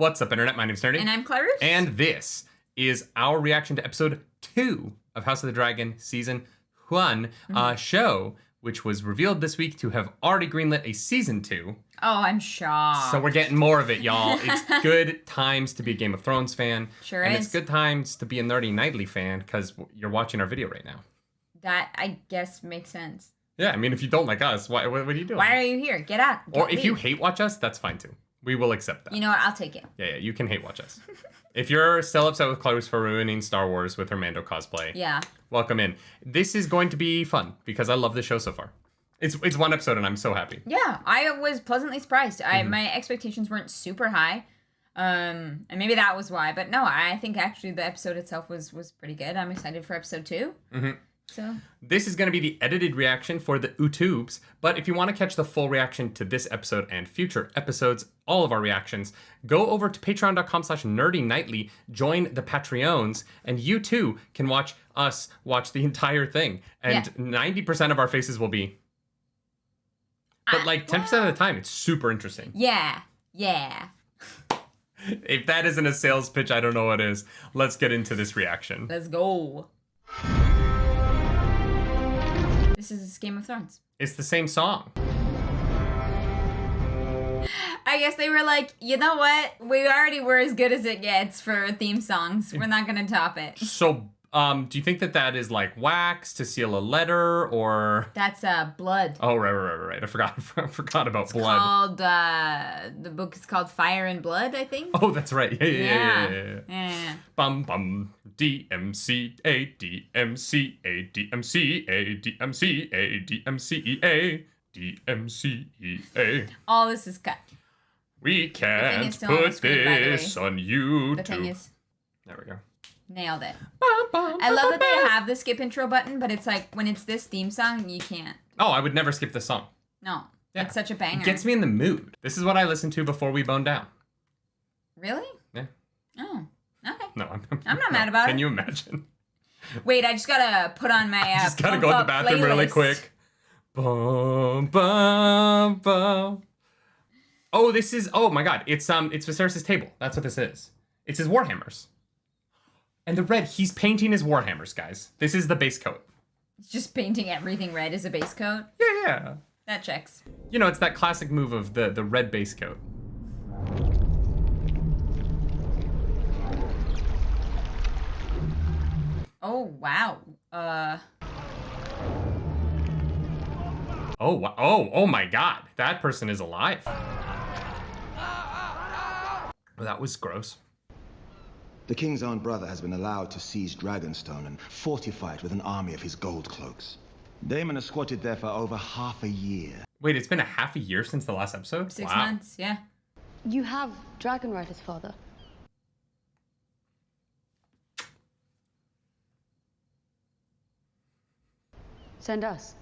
What's up, Internet? My name's Nerdy. And I'm Clarus. And this is our reaction to episode 2 of House of the Dragon Season 1 show, which was revealed this week to have already greenlit a Season 2. Oh, I'm shocked. So we're getting more of it, y'all. It's good times to be a Game of Thrones fan. Sure and is. it's good times to be a Nerdy Nightly fan because you're watching our video right now. That, I guess, makes sense. Yeah, I mean, if you don't like us, what are you doing? Why are you here? Get out. Or if you hate watch us, that's fine too. We will accept that. You know what? I'll take it. Yeah, you can hate watch us. If you're still upset with Clarus for ruining Star Wars with her Mando cosplay, Yeah. welcome in. This is going to be fun because I love this show so far. It's one episode and I'm so happy. Yeah, I was pleasantly surprised. My expectations weren't super high. And maybe that was why. But no, I think actually the episode itself was pretty good. I'm excited for episode 2. So this is going to be the edited reaction for the YouTubes, but if you want to catch the full reaction to this episode and future episodes, all of our reactions, go over to patreon.com/nerdynightly, join the Patreons, and you too can watch us watch the entire thing. And 90% of our faces will be, but like 10% of the time, it's super interesting. yeah. If that isn't a sales pitch, I don't know what is. Let's get into this reaction. Let's go. This is Game of Thrones. It's the same song. I guess they were like, you know what? We already were as good as it gets for theme songs. We're not going to top it. So, do you think that is like wax to seal a letter or? That's blood. Oh, right. I forgot about It's blood. called, the book is called Fire and Blood, I think. Oh, that's right. Yeah. Yeah. Bum bum. DMCA, DMCA, DMCA, DMCA, DMCA, DMCA. All this is cut. We thing can't is still on the put screen, by the way. this on YouTube. The thing is, There we go. nailed it. Bum, bum, I love bum, that they have the skip intro button, but it's like, when it's this theme song, you can't. Oh, I would never skip this song. No. Yeah. It's such a banger. It gets me in the mood. This is what I listen to before we bone down. Really? Yeah. Oh, okay. No, I'm not mad about it. Can you imagine? Wait, I just gotta put on my Just gotta go to the pump-up bathroom really playlist. quick. Bum, bum, bum. Oh, this is, oh my god, it's Viserys' table. That's what this is. It's his warhammers. And the red, he's painting his warhammers, guys. This is the base coat. It's just painting everything red as a base coat. Yeah. That checks. You know, it's that classic move of the red base coat. Oh, wow. Oh, wow. Oh my god. That person is alive. Oh, that was gross. The king's own brother has been allowed to seize Dragonstone and fortify it with an army of his gold cloaks. Daemon has squatted there for over half a year. Wait, it's been a half a year since the last episode? 6 Wow. months, yeah. You have Dragon Riders, father. Send us.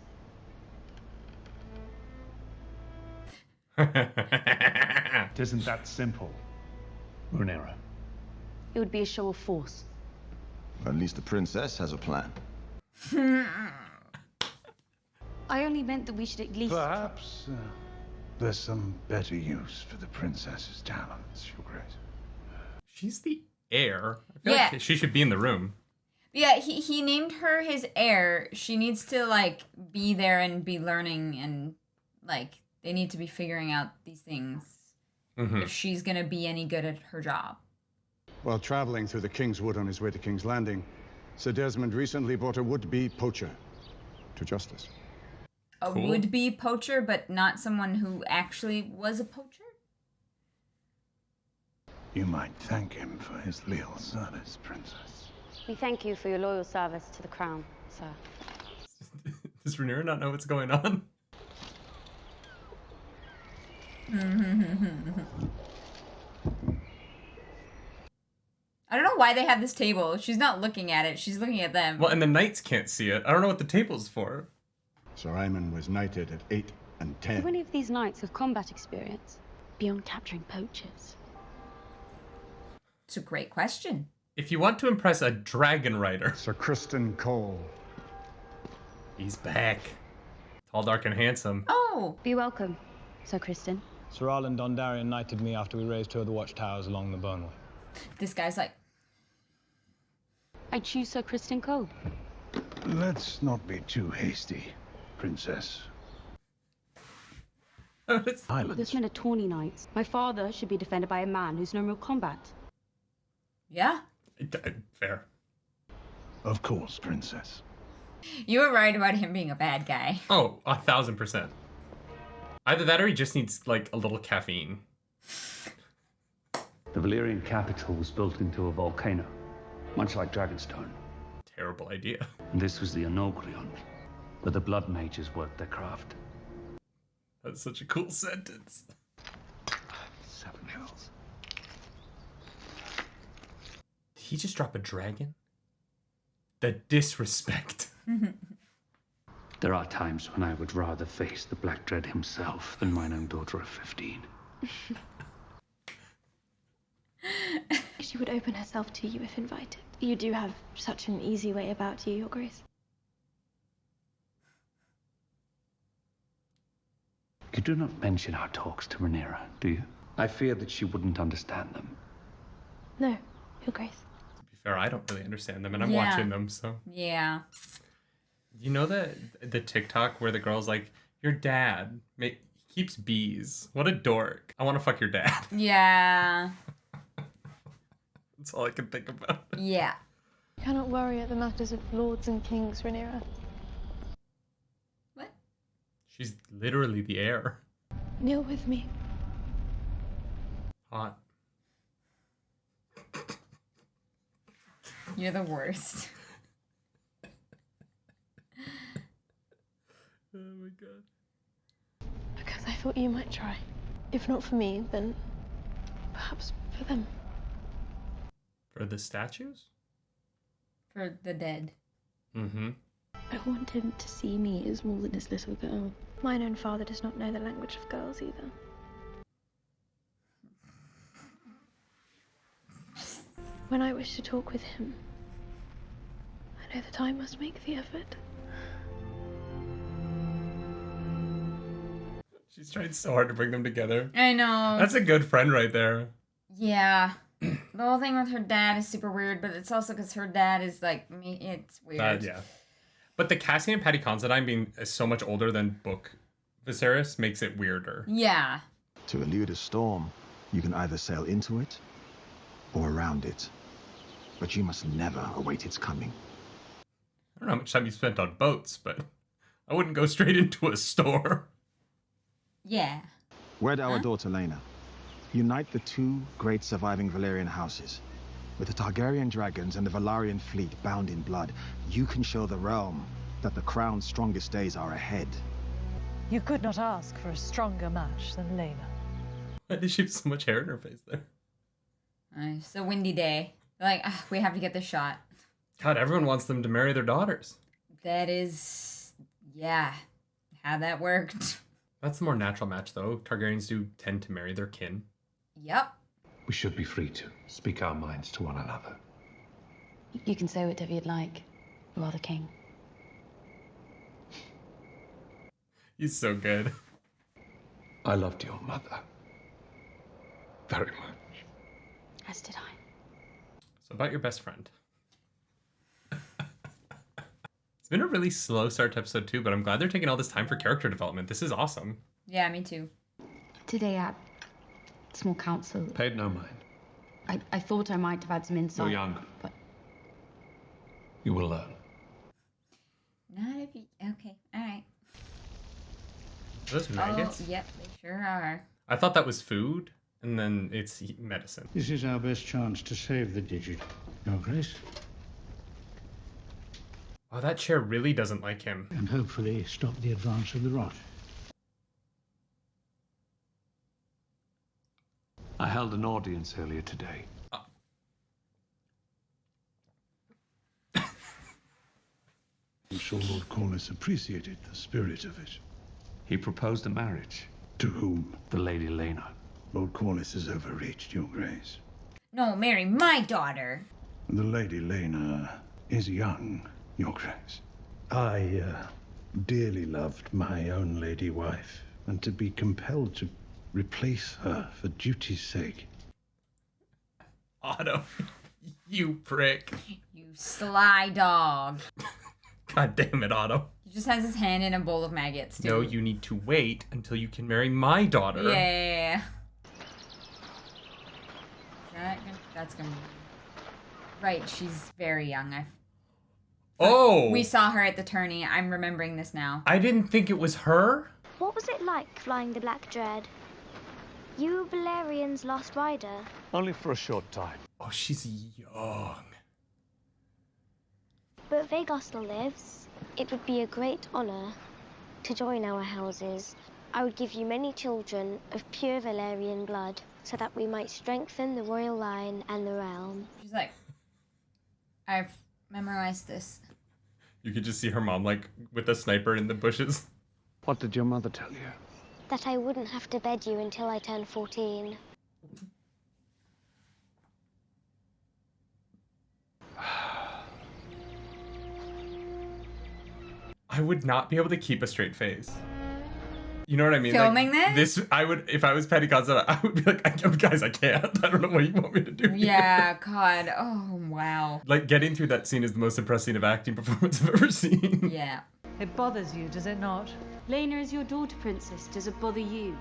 It isn't that simple, Rhaenyra. It would be a show of force. At least the princess has a plan. I only meant that we should at least... Perhaps there's some better use for the princess's talents, Your Grace. She's the heir. I feel Yeah. like she should be in the room. Yeah, he named her his heir. She needs to, like, be there and be learning and, like, they need to be figuring out these things if she's gonna be any good at her job. While traveling through the King's Wood on his way to King's Landing, Sir Desmond recently brought a would-be poacher to justice. A Cool. would-be poacher, but not someone who actually was a poacher? You might thank him for his loyal service, Princess. We thank you for your loyal service to the crown, sir. Does Rhaenyra not know what's going on? I don't know why they have this table. She's not looking at it. She's looking at them. Well, and the knights can't see it. I don't know what the table's for. Sir Aemon was knighted at 8 and Do 10. any of these knights have combat experience beyond capturing poachers? It's a great question. If you want to impress a dragon rider, Sir Criston Cole. he's back. Tall, dark, and handsome. Oh, Be welcome, Sir Criston. Sir Arlen Dondarrion knighted me after we raised 2 of the watchtowers along the Burnway. This guy's like, I choose Sir Kristen Cole. Let's not be too hasty, Princess. Islands. This men are tawny knights. My father should be defended by a man who's known real combat. yeah. Fair. Of course, Princess. You were right about him being a bad guy. Oh, 1,000%. Either that or he just needs, like, a little caffeine. The Valyrian capital was built into a volcano, much like Dragonstone. Terrible idea. And this was the Onogrion, where the blood mages worked their craft. That's such a cool sentence. 7 hills. Did he just drop a dragon? The disrespect. There are times when I would rather face the Black Dread himself than mine own daughter of 15. She would open herself to you if invited. You do have such an easy way about you, Your Grace. You do not mention our talks to Rhaenyra, do you? I fear that she wouldn't understand them. No, Your Grace. To be fair, I don't really understand them, and I'm Yeah. watching them, so. Yeah. You know the TikTok where the girl's like, your dad keeps bees. What a dork. I want to fuck your dad. Yeah. That's all I can think about. Yeah. You cannot worry at the matters of lords and kings, Rhaenyra. What? She's literally the heir. Kneel with me. Hot. You're the worst. Oh my god. Because I thought you might try. If not for me, then perhaps for them. For the statues? For the dead. Mm-hmm. I want him to see me as more than his little girl. Mine own father does not know the language of girls either. When I wish to talk with him, I know that I must make the effort. She's trying so hard to bring them together. I know. That's a good friend right there. Yeah. The whole thing with her dad is super weird, but it's also because her dad is like, it's weird. Yeah. But the Cassian and Paddy Considine being so much older than book Viserys makes it weirder. Yeah. To elude a storm, you can either sail into it or around it. But you must never await its coming. I don't know how much time you spent on boats, but I wouldn't go straight into a store. Yeah. Wed our daughter Laena. Unite the 2 great surviving Valyrian houses. With the Targaryen dragons and the Velaryon fleet bound in blood, you can show the realm that the crown's strongest days are ahead. You could not ask for a stronger match than Laena. Why did she have so much hair in her face there? It's a windy day. Like, we have to get this shot. God, everyone wants them to marry their daughters. That is, yeah, how that worked. That's the more natural match, though. Targaryens do tend to marry their kin. Yep. We should be free to speak our minds to one another. You can say whatever you'd like. You are the king. He's so good. I loved your mother very much. As did I. So about your best friend. It's been a really slow start to episode 2, but I'm glad they're taking all this time for character development. This is awesome. Yeah, me too. Today at small council, Paid no mind. I thought I might have had some insight. You're young. But You will learn. Not if you... Okay, alright. Are those maggots? Oh, yep, they sure are. I thought that was food, and then it's medicine. This is our best chance to save the digit, Your Grace. Oh, that chair really doesn't like him. And hopefully stop the advance of the rot. I held an audience earlier today. I'm sure Lord Corlys appreciated the spirit of it. He proposed a marriage. To whom? The Lady Laena. Lord Corlys has overreached, Your Grace. No, marry my daughter. The Lady Laena is young, Your Grace. I dearly loved my own lady wife, and to be compelled to Replace her for duty's sake. Otto, you prick. You sly dog. God damn it, Otto. He just has his hand in a bowl of maggots, too. No, you need to wait until you can marry my daughter. Yeah. That's gonna be... Right, she's very young. We saw her at the tourney. I'm remembering this now. I didn't think it was her. What was it like flying the Black Dread? You were Valerian's last rider. Only for a short time. Oh, she's young. But Vhagar still lives. It would be a great honor to join our houses. I would give you many children of pure Valerian blood, so that we might strengthen the royal line and the realm. She's like, I've memorized this. You could just see her mom, like, with a sniper in the bushes. What did your mother tell you? That I wouldn't have to bed you until I turned 14. I would not be able to keep a straight face. You know what I mean? Filming like, this? I would, if I was Patty Considine, I would be like, guys, I can't. I don't know what you want me to do. Yeah, God. Oh, wow. Like, getting through that scene is the most impressive scene of acting performance I've ever seen. Yeah. It bothers you, does it not? Lena is your daughter, Princess. Does it bother you?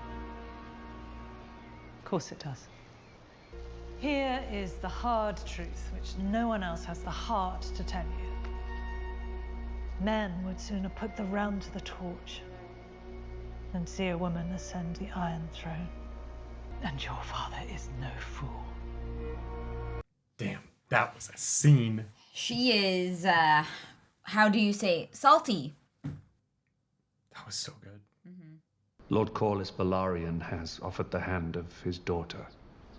Of course it does. Here is the hard truth, which no one else has the heart to tell you. Men would sooner put the realm to the torch than see a woman ascend the Iron Throne. And your father is no fool. Damn, that was a scene. She is, how do you say, salty. That was so good. Mm-hmm. Lord Corlys Balarion has offered the hand of his daughter.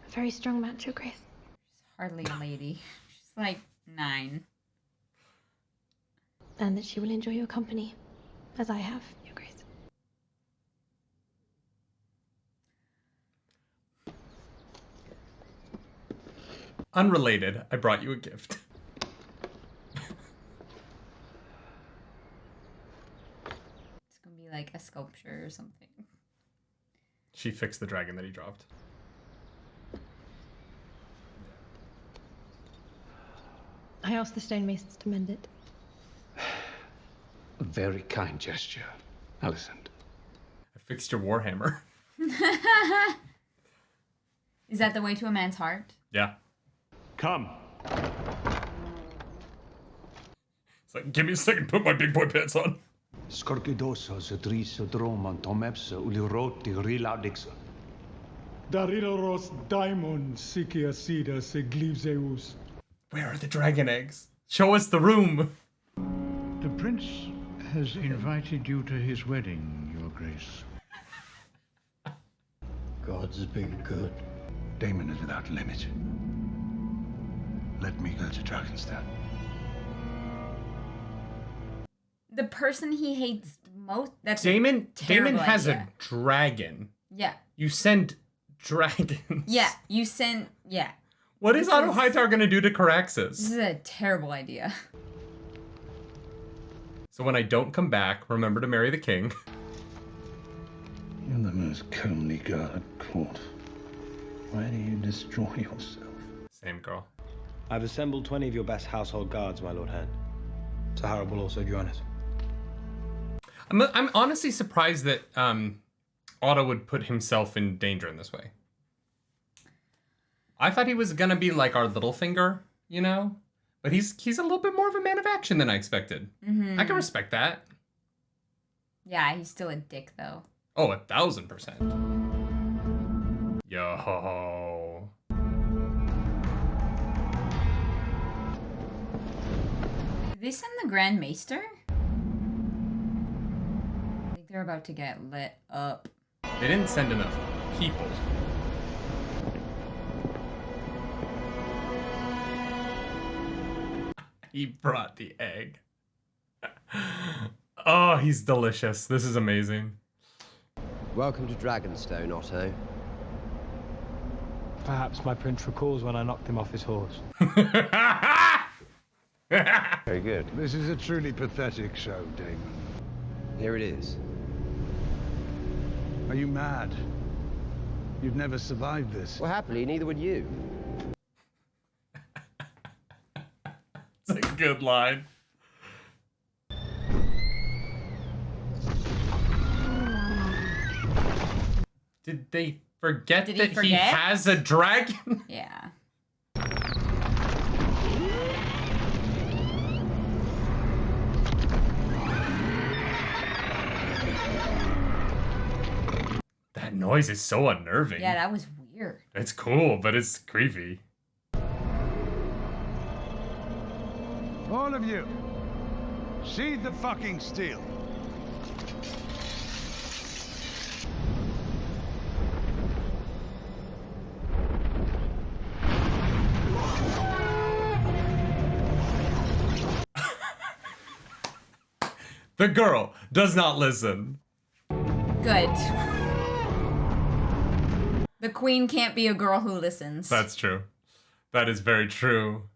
A very strong match, Your Grace. She's hardly a lady. She's like 9. And that she will enjoy your company, as I have, Your Grace. Unrelated, I brought you a gift. It's gonna be like a sculpture or something. She fixed the dragon that he dropped. I asked the stonemasons to mend it. A very kind gesture, Alicent. I fixed your warhammer. Is that the way to a man's heart? Yeah. Come. It's like, give me a second, put my big boy pants on. Skorkidosa zedrisa droman tomepsa uliroti rilaudixon. Daridoros daimon sikia sida seglivzeus. Where are the dragon eggs? Show us the room. The prince has invited you to his wedding, Your Grace. God's been good. Daemon is without limit. Let me go to Dragonstone. The person he hates most. That's Daemon terrible has idea. a dragon. Yeah. You send dragons. Yeah. You send. Yeah. What is Otto Hightower gonna do to Caraxes? This is a terrible idea. So when I don't come back, remember to marry the king. You're the most comely girl at court. Why do you destroy yourself? Same girl. I've assembled 20 of your best household guards, my Lord Hand. Sahara will also join us. I'm honestly surprised that Otto would put himself in danger in this way. I thought he was gonna be like our Littlefinger, you know? But he's a little bit more of a man of action than I expected. Mm-hmm. I can respect that. Yeah, he's still a dick though. Oh, 1,000%. Yo. Did they send the Grand Maester? I think they're about to get lit up. They didn't send enough people. He brought the egg. Oh, he's delicious. This is amazing. Welcome to Dragonstone, Otto. Perhaps my prince recalls when I knocked him off his horse. Very good. This is a truly pathetic show, Damon. Here it is. Are you mad? You'd never survived this. Well, happily, neither would you. It's a good line. Did they forget Did he that he forget? has a dragon? Yeah. That noise is so unnerving. Yeah, that was weird. It's cool, but it's creepy. All of you, sheathe the fucking steel. The girl does not listen. Good. The queen can't be a girl who listens. That's true. That is very true.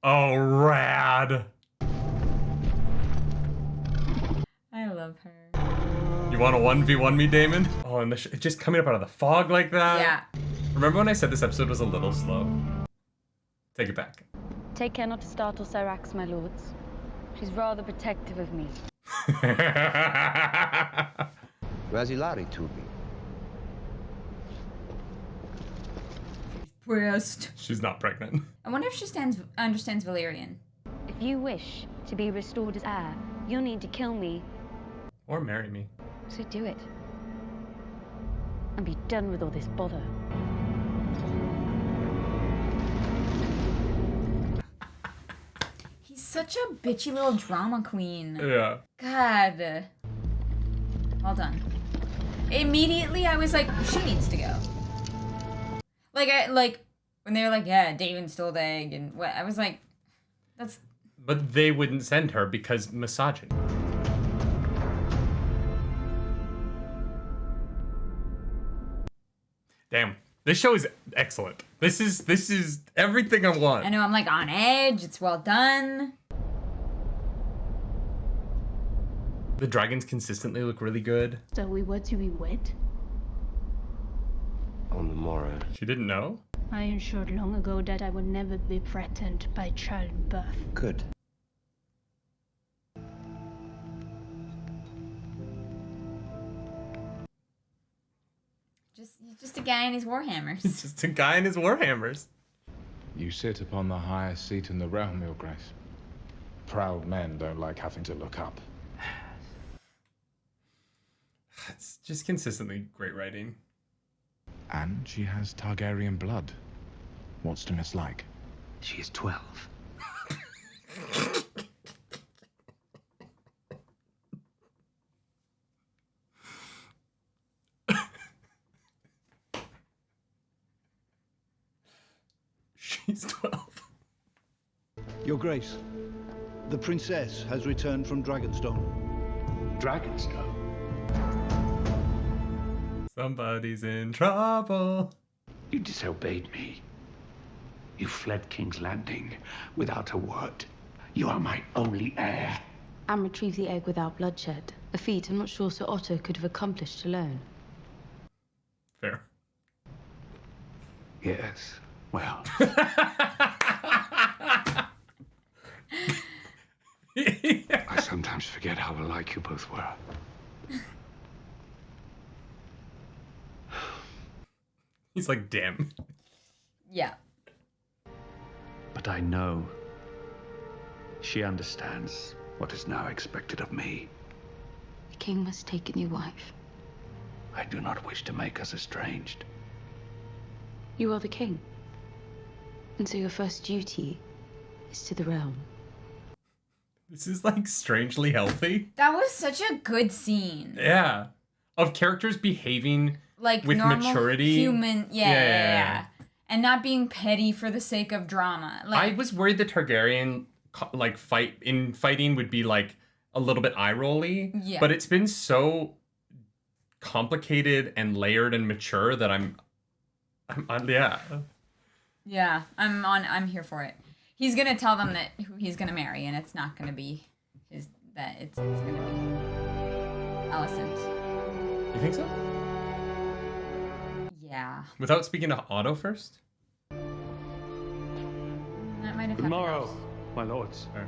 Oh, rad. I love her. You want to 1v1 me, Damon? Oh, and it's just coming up out of the fog like that? Yeah. Remember when I said this episode was a little slow? Take it back. Take care not to startle Syrax, my lords. She's rather protective of me. Where's Hilari to be? Pressed. She's not pregnant. I wonder if she understands Valyrian. If you wish to be restored as heir, you'll need to kill me. Or marry me. So do it. And be done with all this bother. He's such a bitchy little drama queen. Yeah. God. Well done. Immediately, I was like, she needs to go. Like when they were like, yeah, Daemon stole the egg, and what I was like, that's. But they wouldn't send her because misogyny. Damn, this show is excellent. This is everything I want. I know, I'm like on edge. It's well done. The dragons consistently look really good. So we were to be wed? On the morrow. She didn't know? I ensured long ago that I would never be threatened by childbirth. Good. He's just a guy in his warhammers. He's just a guy in his warhammers. You sit upon the highest seat in the realm, Your Grace. Proud men don't like having to look up. It's just consistently great writing. And she has Targaryen blood. What's to mislike? She is 12. She's 12. Your Grace, the princess has returned from Dragonstone. Dragonstone? Somebody's in trouble. You disobeyed me. You fled King's Landing without a word. You are my only heir. And retrieve the egg without bloodshed. A feat I'm not sure Sir Otto could have accomplished alone. Fair. Yes. Well. I sometimes forget how alike you both were. He's like, damn. Yeah. But I know she understands what is now expected of me. The king must take a new wife. I do not wish to make us estranged. You are the king. And so your first duty is to the realm. This is like strangely healthy. That was such a good scene. Yeah. Of characters behaving Like with normal maturity. human, yeah. And not being petty for the sake of drama. Like I was worried the Targaryen fighting would be like a little bit eye rolly. Yeah. But it's been so complicated and layered and mature that I'm yeah. Yeah, I'm here for it. He's gonna tell them that who he's gonna marry, and it's not gonna be it's gonna be Alicent. You think so? Yeah. Without speaking to Otto first? That might have Good happened. morrow, my lords. Sorry.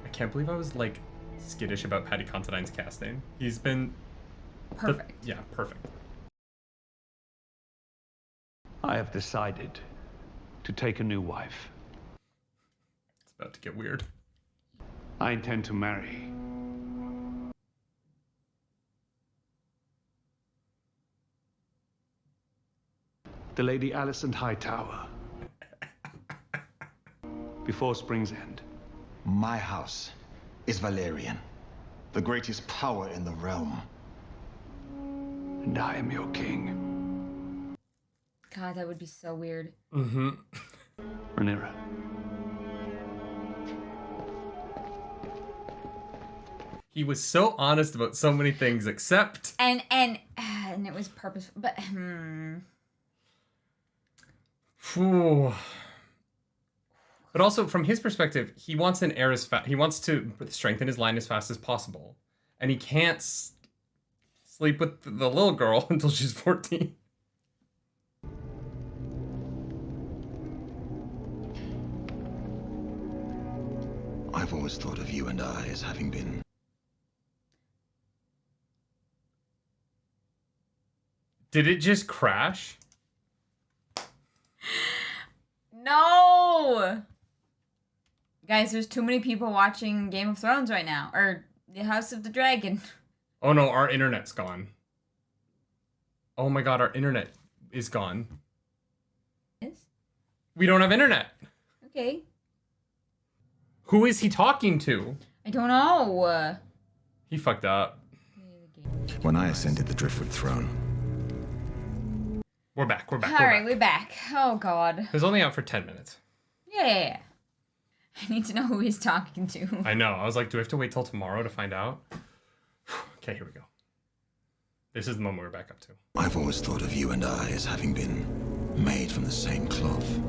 I can't believe I was like skittish about Paddy Considine's casting. He's been perfect. Yeah, perfect. I have decided to take a new wife. It's about to get weird. I intend to marry the Lady Alicent Hightower before Spring's End. My house is Valerian, the greatest power in the realm. And I am your king. God, that would be so weird. Mm-hmm. Rhaenyra. He was so honest about so many things, except And it was purposeful, but Phew. But also, from his perspective, he wants an heir he wants to strengthen his line as fast as possible, and he can't sleep with the little girl until she's 14. I've always thought of you and I as having been... Did it just crash? no. Guys, there's too many people watching Game of Thrones right now, or The House of the Dragon. Oh no, our internet's gone. Oh my god, our internet is gone. Yes? We don't have internet. Okay. Who is he talking to? I don't know. He fucked up. When I ascended the Driftwood throne. We're back. All right, we're back. Oh god. It was only out for 10 minutes. Yeah. I need to know who he's talking to. I know. I was like, do we have to wait till tomorrow to find out? Okay, here we go. This is the moment we're back up to. I've always thought of you and I as having been made from the same cloth.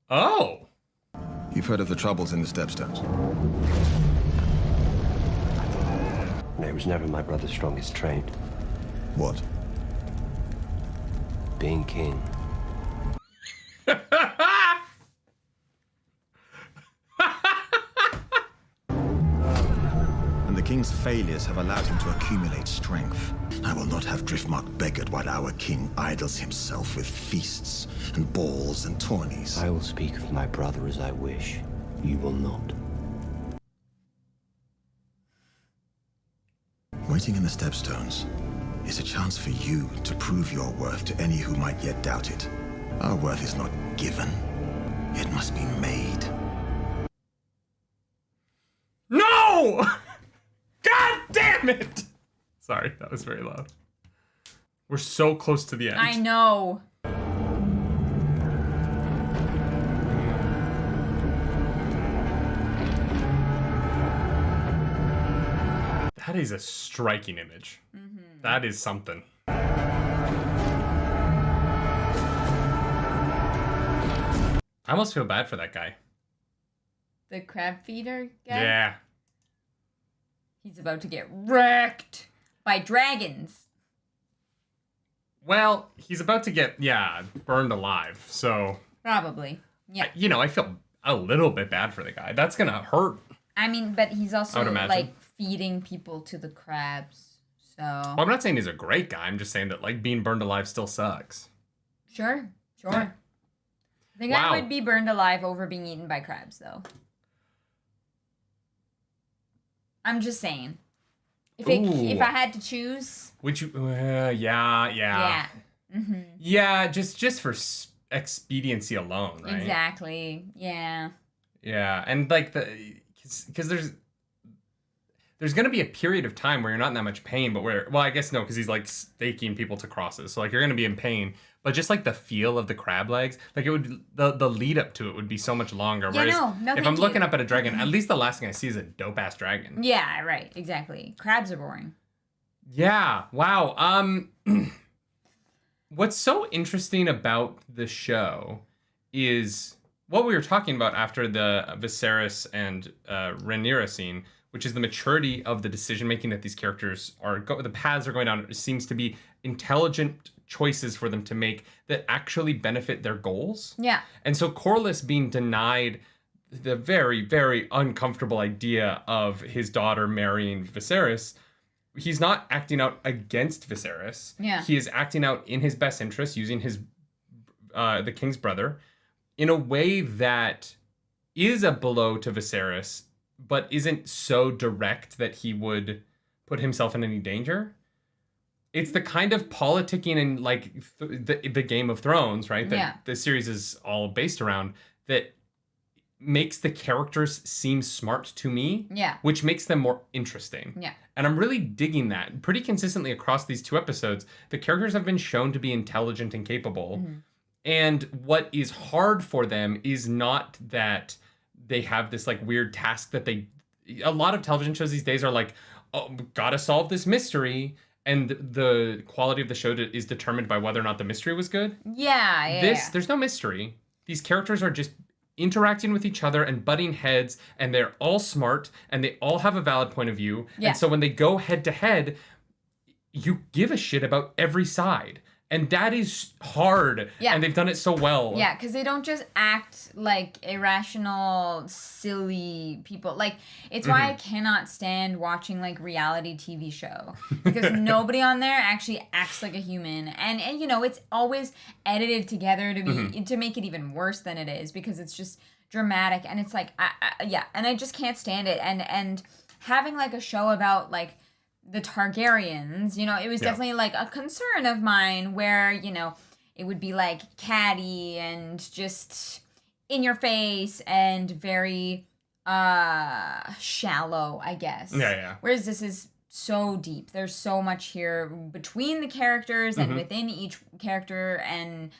Oh! You've heard of the troubles in the Stepstones? It was never my brother's strongest trait. What? Being king. And the king's failures have allowed him to accumulate strength. I will not have Driftmark beggared while our king idles himself with feasts and balls and tourneys. I will speak of my brother as I wish. You will not. Waiting in the Stepstones is a chance for you to prove your worth to any who might yet doubt it. Our worth is not given. It must be made. No! God damn it! Sorry, that was very loud. We're so close to the end. I know. That is a striking image. Mm-hmm. That is something. I almost feel bad for that guy. The crab feeder guy? Yeah. He's about to get wrecked by dragons. Well, he's about to get, burned alive, so... Probably, yeah. I feel a little bit bad for the guy. That's gonna hurt. I mean, but he's also, I would imagine. like, feeding people to the crabs, so... Well, I'm not saying he's a great guy. I'm just saying that, like, being burned alive still sucks. Sure. I think I would be burned alive over being eaten by crabs, though. I'm just saying. If I had to choose... Would you... yeah. Mm-hmm. Yeah, just for expediency alone, right? Exactly, yeah. Yeah, and, like, because there's going to be a period of time where you're not in that much pain, but I guess no, because he's, like, staking people to crosses. So, like, you're going to be in pain. But just, like, the feel of the crab legs, like, it would, the lead up to it would be so much longer. Yeah, whereas if I'm looking up at a dragon, at least the last thing I see is a dope-ass dragon. Yeah, right, exactly. Crabs are boring. Yeah, wow. What's so interesting about the show is what we were talking about after the Viserys and Rhaenyra scene, which is the maturity of the decision making that these characters the paths are going down. It seems to be intelligent choices for them to make that actually benefit their goals. Yeah. And so Corlys being denied the very, very uncomfortable idea of his daughter marrying Viserys, he's not acting out against Viserys. Yeah. He is acting out in his best interest, using his the king's brother in a way that is a blow to Viserys, but isn't so direct that he would put himself in any danger. It's the kind of politicking and like the Game of Thrones, right? That the series is all based around, that makes the characters seem smart to me, which makes them more interesting. Yeah. And I'm really digging that. Pretty consistently across these 2 episodes, the characters have been shown to be intelligent and capable. Mm-hmm. And what is hard for them is not that they have this like weird task that a lot of television shows these days are like, oh, gotta solve this mystery. And the quality of the show is determined by whether or not the mystery was good. There's no mystery. These characters are just interacting with each other and butting heads, and they're all smart and they all have a valid point of view. And so when they go head to head, you give a shit about every side. And that is hard. Yeah. And they've done it so well. Yeah, because they don't just act like irrational, silly people. Like, it's why I cannot stand watching, like, reality TV show. Because nobody on there actually acts like a human. And you know, it's always edited together to be to make it even worse than it is. Because it's just dramatic. And it's like, and I just can't stand it. And having, like, a show about, like, the Targaryens, you know, it was definitely like a concern of mine where, you know, it would be like catty and just in your face and very shallow, I guess. Yeah. Whereas this is so deep. There's so much here between the characters and within each character, and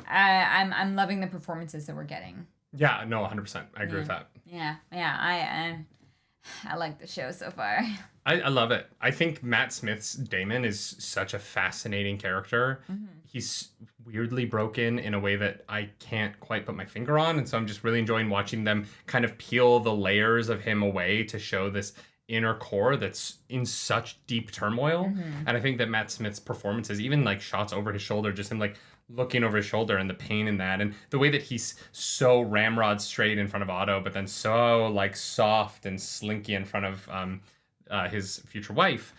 I'm loving the performances that we're getting. Yeah, no, 100%. I agree with that. Yeah, I like the show so far. I love it. I think Matt Smith's Daemon is such a fascinating character. He's weirdly broken in a way that I can't quite put my finger on. And so I'm just really enjoying watching them kind of peel the layers of him away to show this inner core that's in such deep turmoil. And I think that Matt Smith's performances, even like shots over his shoulder, just him like looking over his shoulder and the pain in that, and the way that he's so ramrod straight in front of Otto, but then so like soft and slinky in front of his future wife.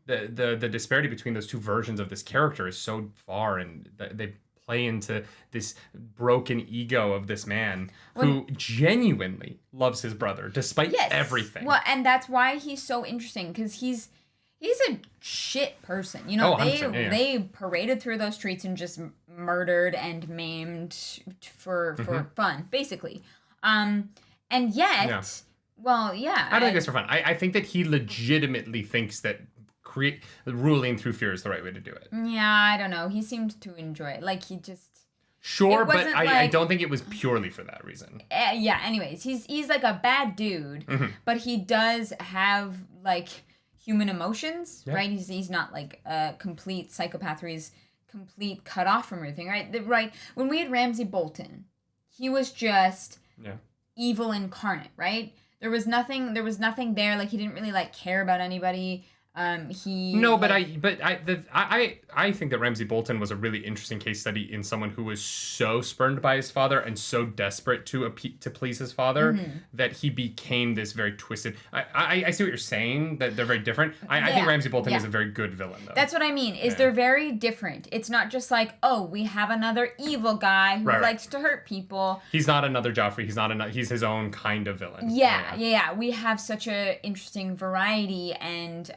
The disparity between those 2 versions of this character is so far, and they play into this broken ego of this man who genuinely loves his brother despite everything. Well, and that's why he's so interesting, because he's a shit person. You know, they paraded through those streets and just murdered and maimed for fun, basically. And yet, well, yeah. I don't think it's for fun. I think that he legitimately thinks that ruling through fear is the right way to do it. Yeah, I don't know. He seemed to enjoy it. Like, he just... Sure, but I don't think it was purely for that reason. Yeah, anyways, he's like a bad dude, but he does have, like, human emotions, right? He's not, like, a complete psychopath, or he's complete cut off from everything, right? Right. When we had Ramsay Bolton, he was just evil incarnate, right? There was nothing there. Like, he didn't really, like, care about anybody. I think that Ramsay Bolton was a really interesting case study in someone who was so spurned by his father and so desperate to please his father that he became this very twisted. I see what you're saying, that they're very different. I think Ramsay Bolton is a very good villain, though. That's what I mean, is they're very different. It's not just like, oh, we have another evil guy who likes to hurt people. He's not another Joffrey. He's his own kind of villain. Yeah. We have such a interesting variety, and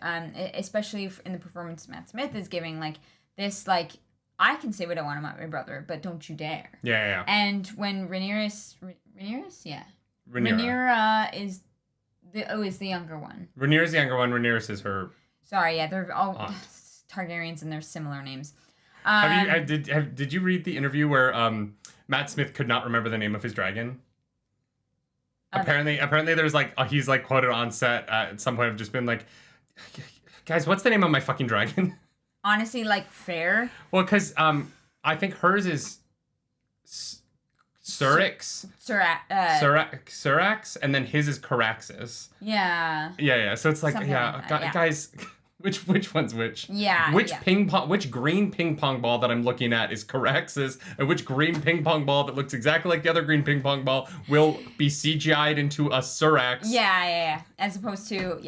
especially in the performance Matt Smith is giving, like, this, like, I can say what I want about my brother, but don't you dare. Yeah. And when Rhaenyra is the younger one. Rhaenyra's the younger one. Rhaenyra is her... Sorry, they're all Targaryens and they're similar names. Did you read the interview where Matt Smith could not remember the name of his dragon? Apparently there's, like, he's, like, quoted on set at some point of just been like... Guys, what's the name of my fucking dragon? honestly, like, fair. Well, because I think hers is Syrax. Syrax, and then his is Caraxes. Yeah. Yeah. So it's like, Something like that, yeah. guys, which one's which? Yeah. Which yeah. which green ping pong ball that I'm looking at is Caraxes, and which green ping pong ball that looks exactly like the other green ping pong ball will be CGI'd into a Syrax? Yeah. As opposed to,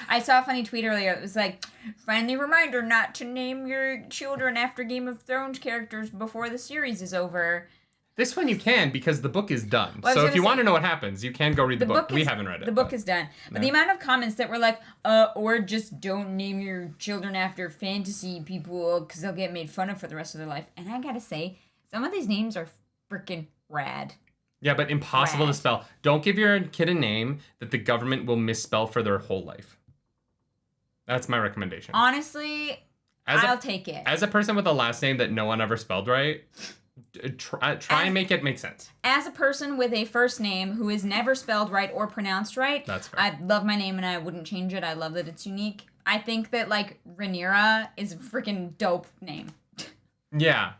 I saw a funny tweet earlier. It was like, friendly reminder not to name your children after Game of Thrones characters before the series is over. This one you can, because the book is done. Well, so if you want to know what happens, you can go read the book. We haven't read it. The book is done. But the amount of comments that were like, or just don't name your children after fantasy people because they'll get made fun of for the rest of their life. And I gotta say, some of these names are freaking rad. Yeah, but impossible to spell. Don't give your kid a name that the government will misspell for their whole life. That's my recommendation. Honestly, I'll take it. As a person with a last name that no one ever spelled right, try and make it make sense. As a person with a first name who is never spelled right or pronounced right, that's fair. I love my name and I wouldn't change it. I love that it's unique. I think that, like, Rhaenyra is a freaking dope name. Yeah.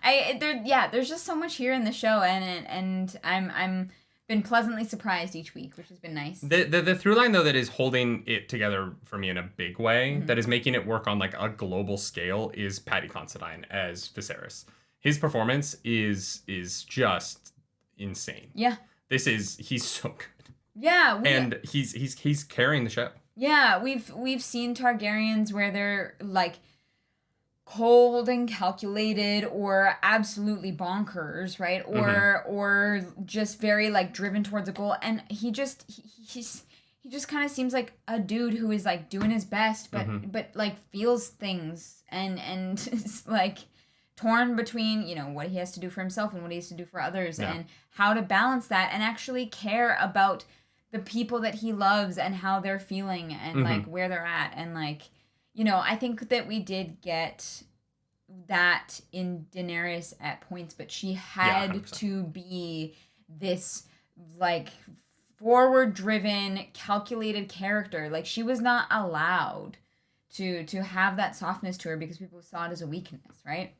There's just so much here in the show, and I'm been pleasantly surprised each week, which has been nice. The through line, though, that is holding it together for me in a big way, that is making it work on, like, a global scale, is Paddy Considine as Viserys. His performance is just insane. Yeah. He's so good. Yeah. And he's carrying the show. Yeah, we've seen Targaryens where they're, like, cold and calculated or absolutely bonkers, right? Or just very, like, driven towards a goal, and he just kind of seems like a dude who is, like, doing his best but like feels things and is, like, torn between, you know, what he has to do for himself and what he has to do for others, and how to balance that and actually care about the people that he loves and how they're feeling and like where they're at. And, like, you know, I think that we did get that in Daenerys at points, but she had to be this, like, forward-driven, calculated character. Like, she was not allowed to have that softness to her because people saw it as a weakness, right?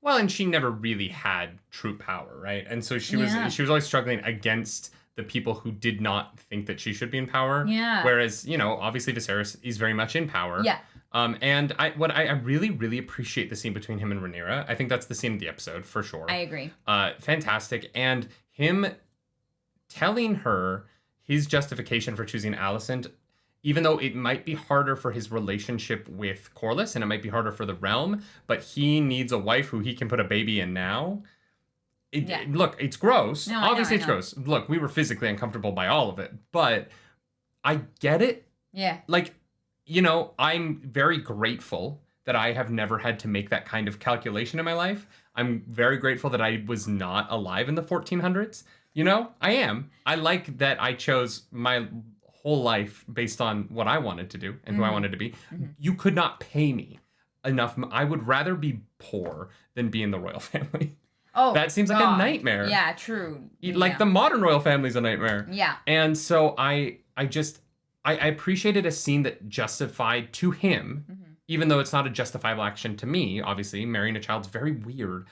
Well, and she never really had true power, right? And so she was always struggling against the people who did not think that she should be in power. Yeah. Whereas, you know, obviously Viserys is very much in power. Yeah. And I really, really appreciate the scene between him and Rhaenyra. I think that's the scene of the episode, for sure. I agree. Fantastic. And him telling her his justification for choosing Alicent, even though it might be harder for his relationship with Corlys and it might be harder for the realm, but he needs a wife who he can put a baby in now. Look, it's gross. No, Obviously, I know. it's gross. Look, we were physically uncomfortable by all of it, but I get it. Yeah. Like, you know, I'm very grateful that I have never had to make that kind of calculation in my life. I'm very grateful that I was not alive in the 1400s. You know, I am. I like that I chose my whole life based on what I wanted to do and who I wanted to be. You could not pay me enough. I would rather be poor than be in the royal family. Oh, that seems like a nightmare. Yeah, true. Like the modern royal family's a nightmare. Yeah. And so I appreciated a scene that justified to him, even though it's not a justifiable action to me. Obviously, marrying a child's very weird.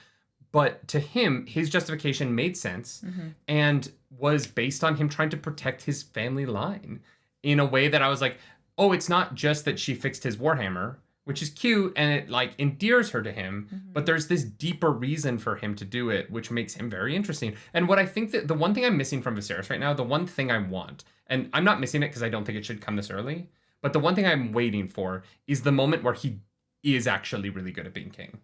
But to him, his justification made sense and was based on him trying to protect his family line in a way that I was like, oh, it's not just that she fixed his Warhammer, which is cute and it, like, endears her to him, but there's this deeper reason for him to do it, which makes him very interesting. And what I think that the one thing I'm missing from Viserys right now, the one thing I want, and I'm not missing it because I don't think it should come this early, but the one thing I'm waiting for is the moment where he is actually really good at being king.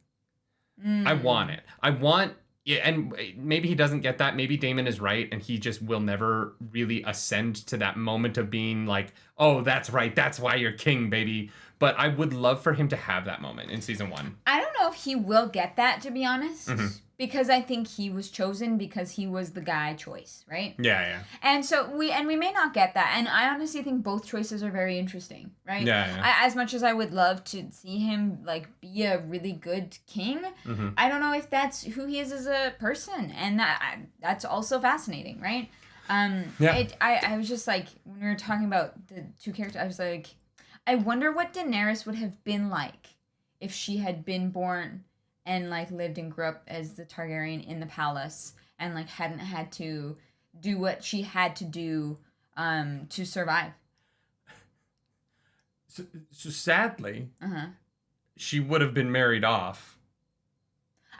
I want it. I want, and maybe he doesn't get that. Maybe Daemon is right, and he just will never really ascend to that moment of being like, oh, that's right. That's why you're king, baby. But I would love for him to have that moment in season 1. I don't know if he will get that, to be honest, because I think he was chosen because he was the guy choice, right? Yeah. And so we may not get that, and I honestly think both choices are very interesting, right? Yeah. As much as I would love to see him, like, be a really good king, I don't know if that's who he is as a person, and that's also fascinating, right? I was just like, when we were talking about the two characters, I was like, I wonder what Daenerys would have been like if she had been born and like lived and grew up as the Targaryen in the palace and like hadn't had to do what she had to do to survive. So sadly, she would have been married off.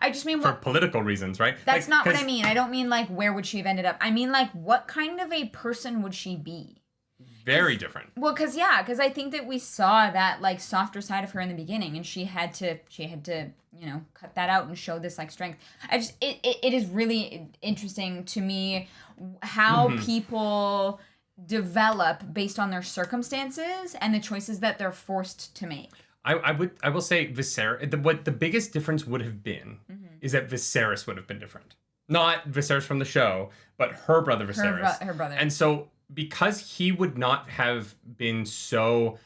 I just mean for political reasons, right? That's not what I mean. I don't mean like where would she have ended up. I mean like what kind of a person would she be? Very different. Well, because I think that we saw that like softer side of her in the beginning, and she had to cut that out and show this like strength. It is really interesting to me how people develop based on their circumstances and the choices that they're forced to make. I will say Viserys. What the biggest difference would have been is that Viserys would have been different. Not Viserys from the show, but her brother Viserys. Her brother. And so because he would not have been so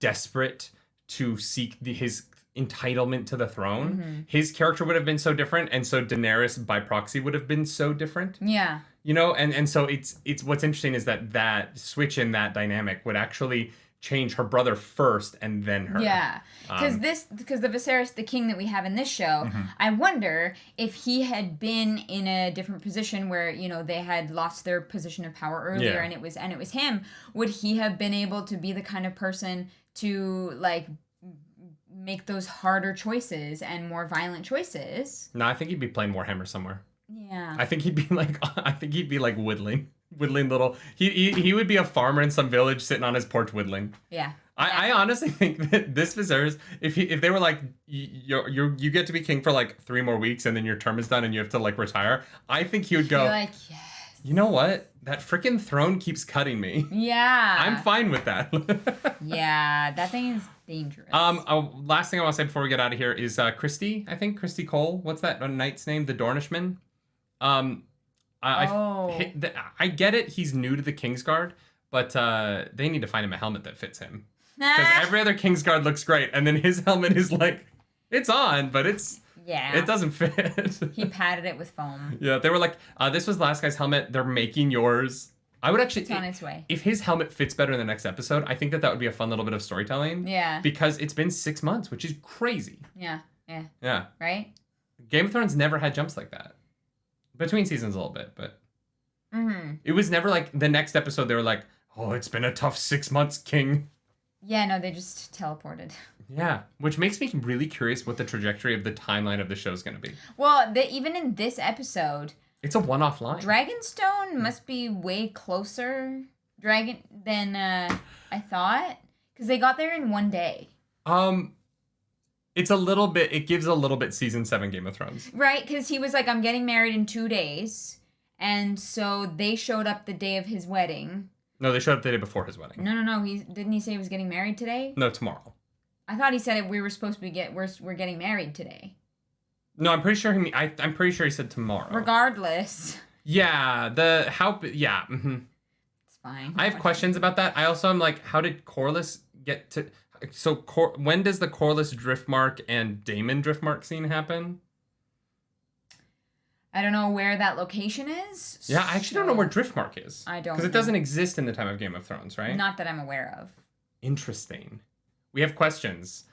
desperate to seek his entitlement to the throne, his character would have been so different, and so Daenerys by proxy would have been so different. Yeah. You know, and so it's what's interesting is that switch in that dynamic would actually change her brother first and then her. Yeah, because the Viserys, the king that we have in this show, I wonder if he had been in a different position where they had lost their position of power earlier, and it was him. Would he have been able to be the kind of person to like make those harder choices and more violent choices? No, I think he'd be playing Warhammer somewhere. Yeah, I think he'd be like whittling little. He would be a farmer in some village sitting on his porch whittling. Yeah. I honestly think that this Viserys, if they were like you get to be king for like 3 more weeks and then your term is done and you have to like retire, I think he would go like, yes. You know what? That freaking throne keeps cutting me. Yeah. I'm fine with that. Yeah, that thing is dangerous. Last thing I want to say before we get out of here is Christy. I think Christy Cole. What's that knight's name? The Dornishman. I get it. He's new to the Kingsguard, but they need to find him a helmet that fits him. Because every other Kingsguard looks great, and then his helmet is like, it's on, but it doesn't fit. He padded it with foam. Yeah, they were like, this was last guy's helmet. They're making yours. I would actually... It's on its way. If his helmet fits better in the next episode, I think that would be a fun little bit of storytelling. Yeah. Because it's been 6 months, which is crazy. Yeah. Yeah. Right? Game of Thrones never had jumps like that. Between seasons a little bit, but... It was never like the next episode they were like, oh, it's been a tough 6 months, King. Yeah, no, they just teleported. Yeah, which makes me really curious what the trajectory of the timeline of the show is going to be. Well, even in this episode... It's a one-off line. Dragonstone must be way closer than I thought. Because they got there in one day. It's a little bit... It gives a little bit Season 7 Game of Thrones. Right, because he was like, I'm getting married in 2 days. And so they showed up the day of his wedding. No, they showed up the day before his wedding. No. Didn't he say he was getting married today? No, tomorrow. I thought he said we were supposed to we're getting married today. No, I'm pretty sure I'm pretty sure he said tomorrow. Regardless. Yeah, It's fine. I have questions about that. I also am like, how did Corlys get to? So when does the Corlys Driftmark and Daemon Driftmark scene happen? I don't know where that location is. Yeah, I actually don't know where Driftmark is. I don't know. Because it doesn't exist in the time of Game of Thrones, right? Not that I'm aware of. Interesting. We have questions.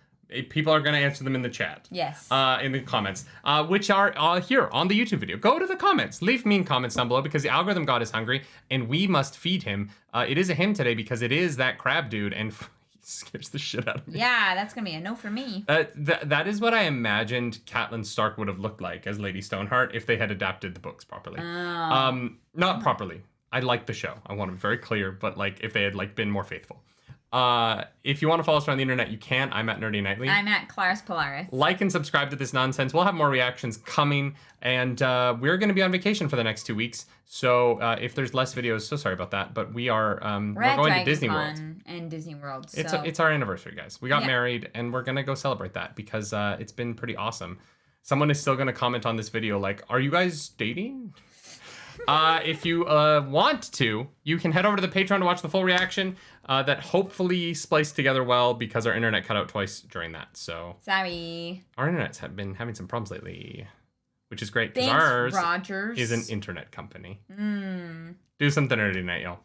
People are going to answer them in the chat. Yes. In the comments, which are here on the YouTube video. Go to the comments. Leave mean comments down below because the algorithm god is hungry and we must feed him. It is a him today because it is that crab dude and he scares the shit out of me. Yeah, that's going to be a no for me. That is what I imagined Catelyn Stark would have looked like as Lady Stoneheart if they had adapted the books properly. Oh. Not properly. I like the show. I want to be very clear, but like if they had like been more faithful. If you want to follow us around the internet, you can. I'm at Nerdy Nightly. I'm at Claris Polaris. Like and subscribe to this nonsense. We'll have more reactions coming, and we're going to be on vacation for the next 2 weeks. So if there's less videos, so sorry about that. But we are we're going to Disney World and Disney World. So. It's our anniversary, guys. We got married, and we're going to go celebrate that because it's been pretty awesome. Someone is still going to comment on this video like, "Are you guys dating?" If you want to, you can head over to the Patreon to watch the full reaction that hopefully spliced together well because our internet cut out twice during that. So sorry. Our internet's been having some problems lately, which is great because ours Rogers. is an internet company. Do something nerdy tonight, y'all.